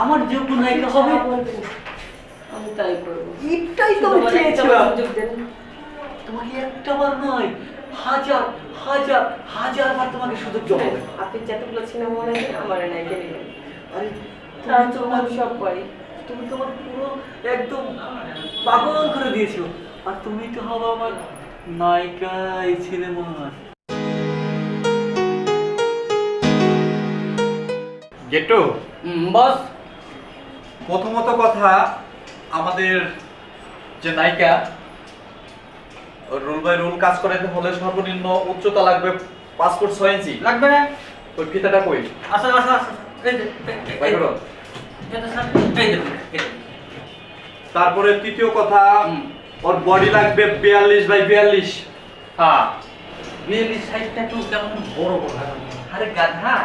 আমার যোগ্য নায়িকা হবে। আমি তাই করবো। এটাই তো চেয়েছিলাম। তোমাকে একটাবার নয়, হাজার হাজার হাজার বার তোমাকে সুযোগ দেওয়া হবে। আপনি যতগুলো সিনেমা মনে হয় আমার নায়িকা নেবেন। আরে তার জন্য আমি সব পারি। তুমি তোমার পুরো একদম পাগল করে দিয়েছো, আর তুমি তো হবে আমার নায়িকা এই সিনেমার। গেটো বস, প্রথমত কথা, আমাদের যে নায়িকা রোল বাই রোল কাজ করাতে হলে সর্বনিম্ন উচ্চতা লাগবে 5 ফুট 6 ইঞ্চি। লাগবে না? ওই ফিতাটা কই? আচ্ছা আচ্ছা আচ্ছা, এই যে বাই করো। এটা স্যার, এই দেখুন, এই দেখুন। তারপরে তৃতীয় কথা, ওর বডি লাগবে 42 বাই 42। হ্যাঁ, রিয়েলি সাইজটা একটু কেমন বড় বড় হয়। আরে গাধা,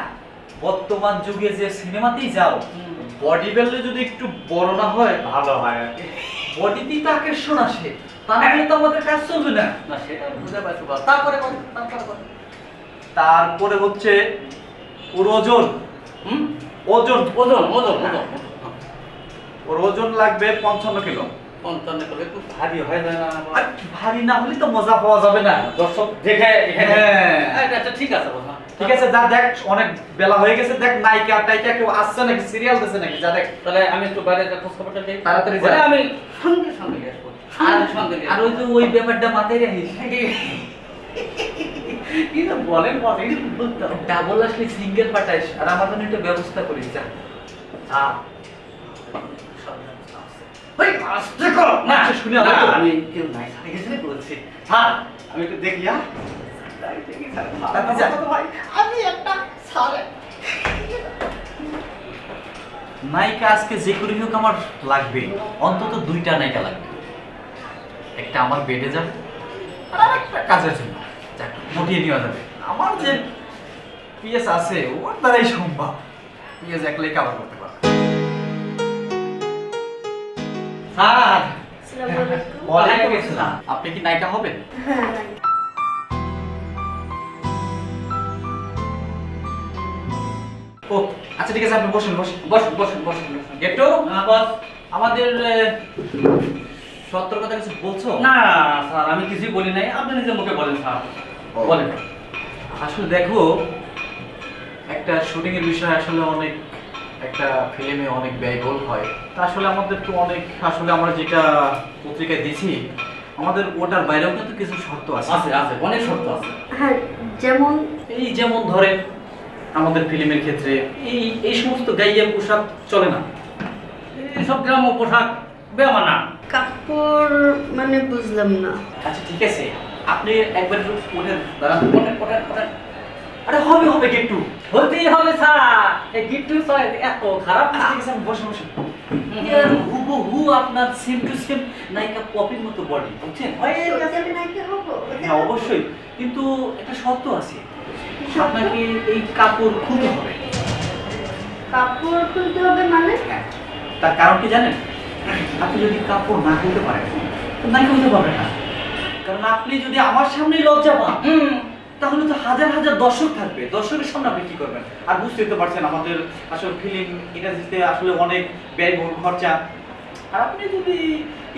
বর্তমান যুগে যে সিনেমাতেই যাও, বডি বিল্ডে যদি একটু বড় না হয় ভালো হয় আর কি। বডিতেই তো আকর্ষণ আসে, তা না হলে তো আমাদের কাজ চলবে না। না সেটা বুঝতে পারছো বস। তারপরে বল, তারপরে বল। তারপরে হচ্ছে ওর ওজন। ওজন ওজন ওজন ওজন ওর ওজন লাগবে 55 কিলো। 55 করে একটু ভারী হয়ে যায় না? আর ভারী না হলে তো মজা পাওয়া যাবে না। দর্শক দেখে এখানে। হ্যাঁ। আচ্ছা ঠিক আছে বস। ঠিক আছে, যা দেখ, অনেক বেলা হয়ে গেছে, দেখ নায়িকা টাইকা কেউ আসছে নাকি, সিরিয়াল দিছে নাকি, যা দেখ। তাহলে আমি একটু বাইরে খোঁজ খবরটা দিই। তাড়াতাড়ি যা। বলে আমি সঙ্গে সঙ্গে আসবো। আর ওই যে ওই ব্যাপারটা মাথায় রাখিস। কি না বলেন বস, এই বলতে ডাবল আসলে সিঙ্গেল পাঠাইস, আর আমার জন্য একটা ব্যবস্থা করিস। যা ওই আস্তে কর না, শুনে আমি কেউ নাই সাথে গেছে বলছি। হ্যাঁ, আমি একটু দেখি। হ্যাঁ, আমি একটা সারে নায়িকা আজকে যে করে হোক আমার লাগবে, অন্তত 2টা নায়িকা লাগবে। একটা আমার বেডে যাবে, আর একটা কাজের জন্য যাক মোটিয়ে নেওয়া যাবে। আমার যে পিএস আছে ওর দ্বারাই সম্ভব, পিএস একলাই কভার করতে পারবে। স্যার, আসসালামু আলাইকুম। ওয়ালাইকুম আসসালাম। আপনি কি নায়িকা হবেন? হ্যাঁ, নায়িকা। ও আচ্ছা ঠিক আছে, আপনি বসুন বসুন বসুন বসুন বসুন। গেটো। বস, আমাদের সত্তর কথা কিছু বলছো? না স্যার, আমি কিছুই বলি নাই, আপনি নিজের মুখে বলেন স্যার। বলেন। আসলে দেখো, একটা শুটিং এর বিষয় আসলে অনেক, একটা ফিল্মে অনেক ব্যয়বহুল হয়। তা আসলে আমাদের তো অনেক, আসলে আমরা যেটা পত্রিকায় দিছি, আমাদের ওটার বাইরেও কিন্তু কিছু শর্ত আছে। আছে আছে, অনেক শর্ত আছে। হ্যাঁ, যেমন এই যেমন ধরেন, আমাদের ফিল্মের ক্ষেত্রে এই এই সমস্ত গাইয়া পোশাক চলে না, এইসব গ্রাম্য পোশাক বেমানা। কাপড় মানে বুঝলাম না। আচ্ছা ঠিক আছে, আপনি একবার একটু ওঠেন, দাঁড়ান। ওঠেন, ওঠেন, ওঠেন। আরে হবে হবে গেট্টু। হতেই হবে স্যার, এই গিফট চয়েস এত খারাপ না। ঠিক আছে, আমি বসে বসে হুবহু আপনার সেম টু সেম নায়িকা পপির মতো বডি, বুঝছেন? সত্যি আমি নায়িকা হবো? হ্যাঁ অবশ্যই, কিন্তু একটা শর্ত আছে, আপনাকে এই কাপড় খুলতে হবে। কাপড় খুলতে হবে মানে? হ্যাঁ, তার কারণ কি জানেন? আপনি যদি কাপড় না খুলতে পারেন তো নায়িকা হতে পারবেন না। কারণ আপনি যদি আমার সামনে লজ্জা পান, তাহলে তো হাজার হাজার দর্শক থাকবে, দর্শকের সামনে আপনি কি করবেন? আর বুঝতেই তো পারছেন, আমাদের আসলে ফিল্ম ইন্ডাস্ট্রিতে আসলে অনেক ব্যয়বহুল খরচা। আর আপনি যদি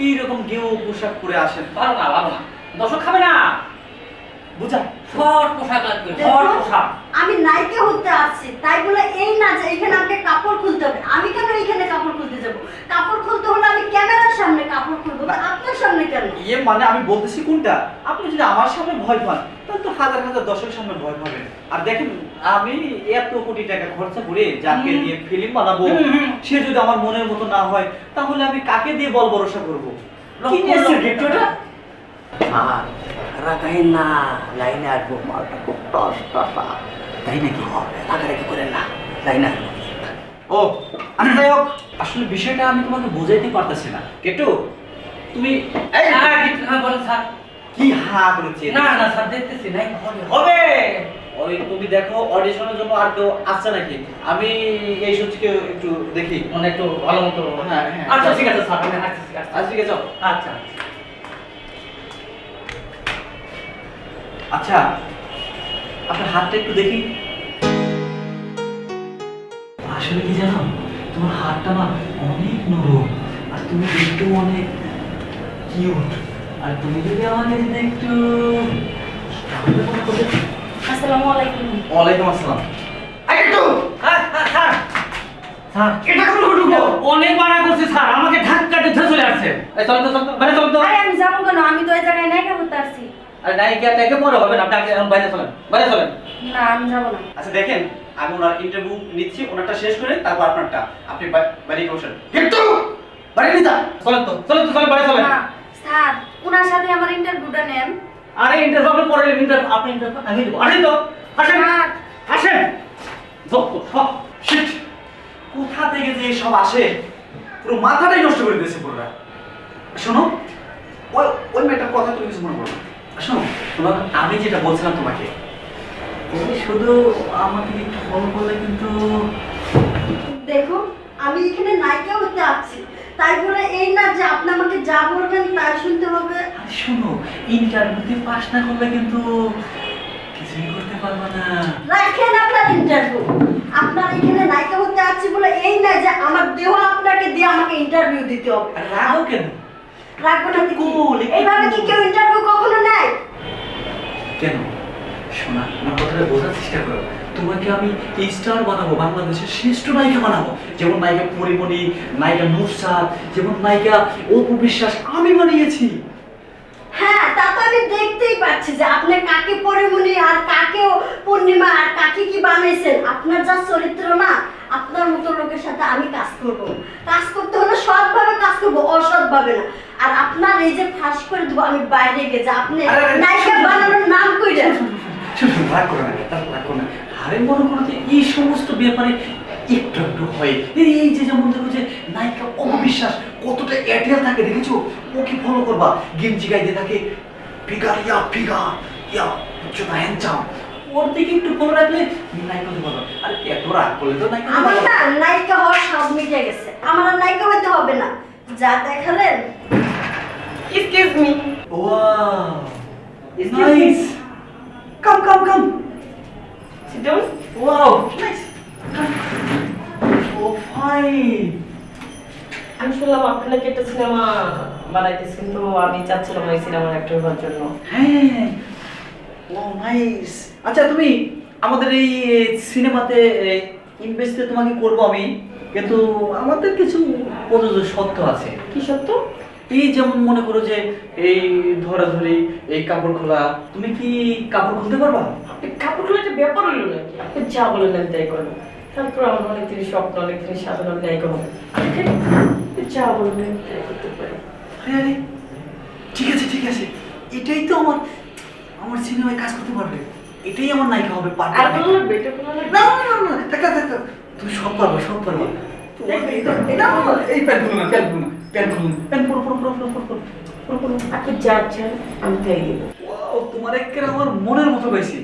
এইরকম গেও পোশাক পরে আসেন, ভালো না, ভালো না, দর্শক খাবে না। বুঝান। শর্ট পোশাক লাগবে, দেখো, শর্ট পোশাক। আমি নায়িকা হতে আসছি, তাই বলে এই না যে এখানে আমাকে কাপড় খুলতে হবে। আমি কেন এখানে কাপড় খুলতে যাব? কাপড় খুলতে হলে আমি ক্যামেরার সামনে কাপড় খুলবো, তো আপনার সামনে কেন? ইয়ে মানে আমি বলতেছি কোনটা, আপনি যদি আমার সামনে ভয় পান তাহলে তো হাজার হাজার দর্শকের সামনে ভয় পাবেন। আর দেখেন, আমি এত কোটি টাকা খরচা করে যাকে দিয়ে ফিল্ম বানাবো, সে যদি আমার মনের মতো না হয়, তাহলে আমি কাকে দিয়ে বল ভরসা করবো? কি নিয়েছে গিফটটা? রাগাইন না, লাইনে আসবো, মালটা খুব টস টসা। তাই নাকি? রাগারাগি করেন না, লাইনে আসবো। ও আচ্ছা, যাই হোক, আসলে বিষয়টা আমি তোমাকে বোঝাইতে পারতেছি না। কেটু, তুমি এই বলেন স্যার। কি হা করেছি? না না স্যার, দেখতেছি নাই, হবে হবে। ওই তুমি দেখো অডিশনের জন্য আর কেউ আসছে নাকি, আমি এই সূচিকে একটু দেখি। মানে একটু ভালো মতো। হ্যাঁ, হ্যাঁ। আচ্ছা ঠিক আছে স্যার, আমি আসছি। আজ ঠিক আছে। আচ্ছা। আচ্ছা, আপনার হাতটা একটু দেখি। আসলে কি জানো, তোমার হাতটা না অনেক নরম, আর তুমি দেখতেও অনেক কিউট। আর তুমি যদি আমাকে যদি একটু তাহলে মনে করবে। আসসালামু আলাইকুম। ওয়ালাইকুম আসসালাম। একটু স্যার স্যার এটা কোন ঢুকবো? অনেক মানা করছে স্যার, আমাকে ধাক্কা দিয়ে চলে আসছে। এই চল তো চল তো বাইরে চল তো। আরে আমি যাবো কেন? আমি তো এই জায়গায় নায়িকা হতে আসছি। আরে নায়িকা টাইকে পরে হবে না, আপনি আগে এখন বাইরে চলেন, বাইরে চলেন। না আমি যাবো না। আচ্ছা দেখেন, আমি ওনার ইন্টারভিউ নিচ্ছি, ওনারটা শেষ করে তারপর আপনারটা। আপনি বাইরে বসেন। একটু বাড়ি নিয়ে যা। চলেন তো চলেন বাইরে চলেন। না স্যার, ওনার সাথে আমার ইন্টারভিউটা নেন। আরে ইন্টারভিউ আপনি পরে ইন্টারভিউ আপনি ইন্টারভিউ আগে দেবো। আসেন তো আসেন স্যার, আসেন। যত সব শিট, কোথা থেকে যে সব আসে, পুরো মাথাটাই নষ্ট করে দিয়েছে পুরোটা। শোনো, ওই ওই মেয়েটার কথা তুমি কিছু মনে করো না। শোনো, তোমার আমি যেটা বলছিলাম তোমাকে, তুমি শুধু আমাকে একটু ফলো করলে কিন্তু। দেখুন আমি এখানে নায়িকা হতে আসছি, তাই বলে এই না যে আপনি আমাকে যা বলবেন তাই শুনতে হবে। আরে শোনো, ইন্টারভিউতে পাস না করলে কিন্তু কিছুই করতে পারবে না। রাখেন আপনার ইন্টারভিউ। আপনার এখানে নায়িকা হতে আসছি বলে এই না যে আমার দেহ আপনাকে দিয়ে আমাকে ইন্টারভিউ দিতে হবে। আরে রাগো কেন? রাখবো না কি? Cool, একটু এইভাবে কি cool। কেউ ইন্টারভিউ কখনো নেয়? কেন? শোনা, আমার কথাটা বোঝার চেষ্টা করো। তোমাকে আমি স্টার বানাবো, বাংলাদেশের শ্রেষ্ঠ নায়িকা বানাবো। যেমন নায়িকা পরিমণি, নায়িকা নুসরাত, যেমন নায়িকা অপু বিশ্বাস আমি বানিয়েছি। হ্যাঁ, তা তো আমি দেখতেই পাচ্ছি যে আপনি কাকে পরিমণি আর কাকে পূর্ণিমা আর কাকে কি বানাইছেন। আপনার যা চরিত্র না, আপনার মতো লোকের সাথে আমি কাজ করব। কাজ করতে হলে সৎভাবে কাজ করব, অসৎভাবে না। আর আপনার এই যে ফাঁস করে দেবো আমি বাইরে গিয়ে যে আপনি নায়িকা বানানোর নাম কইরা। শোনো, রাগ করো না, তারপর রাগ করো না। আরে মনে করো যে এই সমস্ত ব্যাপারে একটু একটু হয়। এই যে যেমন দেখো যে নায়িকা অপবিশ্বাস কতটা এয়ারটেল থাকে দেখেছো? ওকে ফলো করবা, গেঞ্জি গাইতে থাকে ফিগার ইয়া উচ্চতা হ্যান্ডসাম। ওর দিকে একটু ফলো রাখলে নায়িকা হতে পারবে। আরে এত রাগ করলে তো নায়িকা হতে আমার পারবে না না। নায়িকা হওয়ার সব মিটে গেছে, আমার আর নায়িকা হতে হবে না। যা দেখালেন। Excuse me. Wow, Excuse me. Nice. Come sit down. Wow, nice. Oh fine. আমি শুনলাম আপনি নাকি একটা সিনেমা বানাইতেছেন, তো আমি চাচ্ছিলাম ওই সিনেমার অ্যাক্টর হওয়ার জন্য। হ্যাঁ, ও নাইস। আচ্ছা তুমি আমাদের এই সিনেমাতে ইনভেস্ট তোমাকে করব আমি, কিন্তু আমাদের কিছু প্রযোজ্য শর্ত আছে। কি সত্য? এই যেমন মনে করো যে এই ধরাধরি, এই কাপড় খোলা, তুমি কি কাপড় খুলতে পারবা? আপনি কাপড় খোলা একটা ব্যাপার হইলো নাকি? আপনি যা বলেন আমি তাই করবো। তারপর আমার অনেক দিনের স্বপ্ন, অনেক দিনের সাধনা, আমি নায়িকা হবো। আপনি যা বলবেন আমি তাই করতে পারি। আরে ঠিক আছে, এটাই তো আমার সিনেমায় কাজ করতে পারবে, এটাই আমার নায়িকা হবে। পারবে আর কোনো লাগবে? এটা কোনো লাগবে? না, থাক, তুমি সব পারবে। এই প্যান্ট পুরো। আপনি যা চান আমি তাই দেবো। ওয়াও, তোমার একেবারে আমার মনের মতো হয়েছে।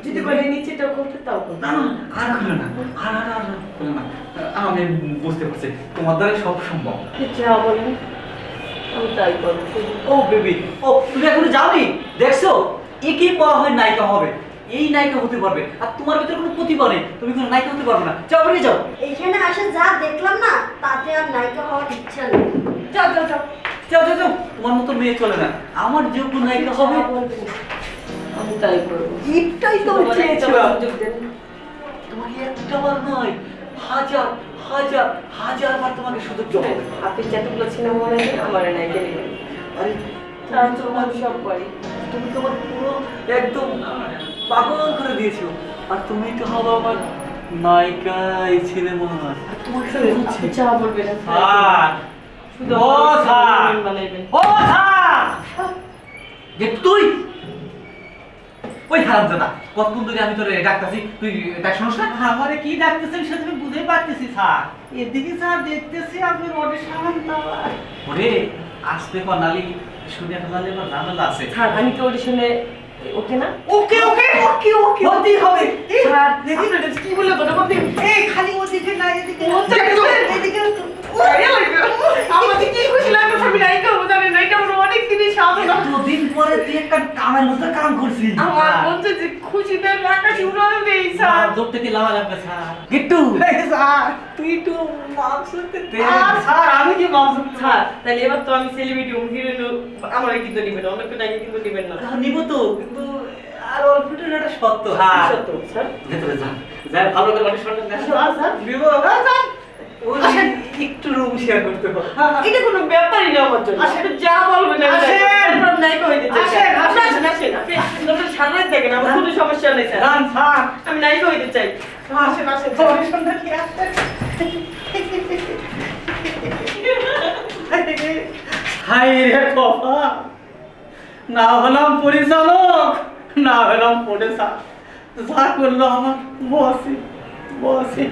যদি করে নিচেটাও করতে তাও করতে। না, আর খুলে না, আর খুলে না। আমি বুঝতে পারছি তোমার দ্বারা সব সম্ভব। আপনি যা বলেন আমি তাই করবো। ও বেবি, ও তুমি এখনো যাওনি? দেখছো, একেই পাওয়া হয় নায়িকা হবে, এই নায়িকা হতে পারবে। আর তোমার ভিতরে কোনো প্রতিভা নেই, তুমি কোনো নায়িকা হতে পারবে না। যাও বেরিয়ে যাও। এইখানে আসে যা দেখলাম না, তাতে আর নায়িকা হওয়ার ইচ্ছা নেই। যাও, তোমার মতো মেয়ে চলে না, আমার যোগ্য নায়িকা হবে। আমি তাই করবো। এটাই তো তোমার একটা চেয়েছিলাম। সুযোগ দেন। তোমাকে একটা বার নয়, হাজার বার তোমাকে সুযোগ দেবো। আপনি যতগুলো সিনেমা বানাবেন আমার নায়িকা নেবেন। আরে তার জন্য আমি সব পারি। তুমি তোমার পুরো একদম পাগল করে দিয়েছো। আর তুমি তো হবে আমার নায়িকা এই সিনেমা। আর তোমাকে শুনে আপনি যা বলবেন আমি তাই স্যার, করবো। শুধু ও আমার স্যার, সিনেমা বানাইবেন। ও স্যার, যে তুই ওই হারামজাদা, কতক্ষণ ধরে আমি তোরে ডাকতাছি, তুই ডাক শুনছ না? আমারে কি ডাকতেছেন সেটা আমি বুঝতে পারতেছি স্যার। এদিকে স্যার দেখতেছি আপনি রোডে সামান দেওয়া। ওরে আসতে পারলি, শুনে ফেলালে এবার ঝামেলা আছে। স্যার আমি কি অডিশনে ওকে না? ওকে হতেই হবে। স্যার আপনার কাছে কি বললে তো আপনি এই খালি ওদিকে না এদিকে এদিকে আমাকে কি খুশি লাগবে আমি নায়িকা হবো, জানেন নায়িকা হবো অনেক দিনই সাধনা। দুদিন পরে তুই একটা কামের মতো কাম করছিস। আমার মধ্যে যে খুশিতে আকাশে উড়াল দেই স্যার। দৌড় থেকে লাভা লাগবে স্যার। গিট্টু, স্যার তুই তুই একটু মাংসতে দে। স্যার আমি কি মাংস স্যার তাহলে এবার তো আমি সেলিব্রিটি হিরোইন আমার কিন্তু নেবেন অন্য কেউ নাকি কিন্তু নেবেন না নিব তো, কিন্তু আর অল্পটার একটা সত্য। হ্যাঁ। সত্য স্যার ভেতরে যান যাই ভালো করে অডিশনটা দেন স্যার দিব ওই একটু রুম শেয়ার করতে হবে। এটা কোনো ব্যাপারই না আমার জন্য আসেন। আপনি যা বলবেন আমি তাই করব। আসেন। তারপর নায়িকা হইতে চাই আসেন, আপনি আসেন। আসেন আপনি ডক্টর সামনে দেখেন আমার কোনো সমস্যা নেই স্যার যান স্যার আমি নায়িকা হইতে চাই আসেন আসেন অডিশনটা কি আসছে হাই রে বাবা না হলাম পরিচালক না হলাম প্রডিউসার যা করলো আমার বসে